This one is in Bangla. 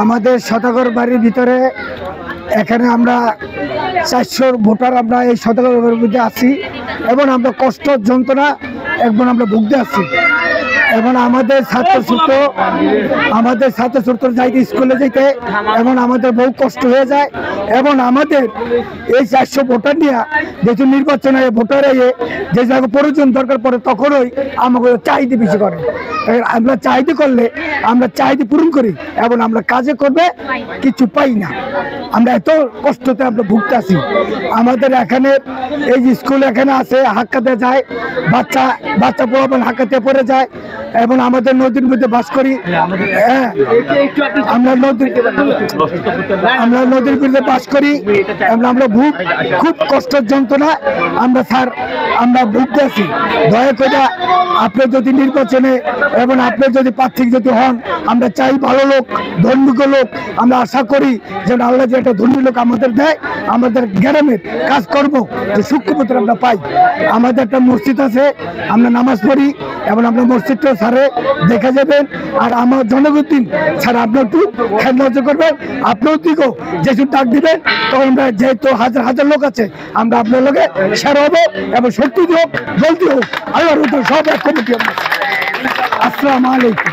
আমাদের শতকর বাড়ির ভিতরে এখানে আমরা 400 ভোটার আমরা এই শতকর বাড়ির মধ্যে আছি এবং আমরা কষ্ট যন্ত্রণা এখন আমরা ভুগতে আছি। এবং আমাদের ছাত্র যাইতে স্কুলে যেতে এবং আমাদের বহু কষ্ট হয়ে যায়। এবং আমাদের এই 400 ভোটার নিয়ে যেহেতু নির্বাচনে ভোটার যে জায়গায় প্রয়োজন দরকার পড়ে তখনই আমাকে চাহিদা বেশি করে। আমরা চাহিদা করলে আমরা চাহিদা পূরণ করি এবং আমরা কাজে করবে কিছু পাই না। আমরা এত কষ্টতে আমরা ভুগতে আছি। আমাদের এখানে এই যে স্কুল এখানে আছে হাক্কাতে যায়, বাচ্চা পোলাপান হাক্কাতে পড়ে যায় এবং আমাদের নদীর মধ্যে বাস করি। আমরা নদীর মধ্যে বাস করি এবং আমরা খুব কষ্টের যন্ত্রণা আমরা ভুগতে আছি। দয়া করে আপনি যদি নির্বাচনে এবং আপনি যদি প্রার্থী যদি হন, আমরা চাই ভালো লোক, ধর্মীয় লোক। আমরা আশা করি যে আল্লাহ যে একটা ধর্মীয় লোক আমাদের দেয়, আমাদের গ্রামের কাজ করব যে সুখপত্র আমরা পাই। আমাদের একটা মসজিদ আছে, আমরা নামাজ পড়ি এবং আমরা মসজিদটাও স্যারে দেখে যাবেন। আর আমার জনগণ স্যার আপনি একটু খেয়াল নজর করবেন, আপনিও দিকেও যেসব ডাক দিবেন তখন আমরা যেহেতু হাজার হাজার লোক আছে আমরা আপনার লোকে সেরা হবো এবং শক্তি হোক জলদি হোক আল্লাহর সব এক কমিটি। আসসালামু আলাইকুম।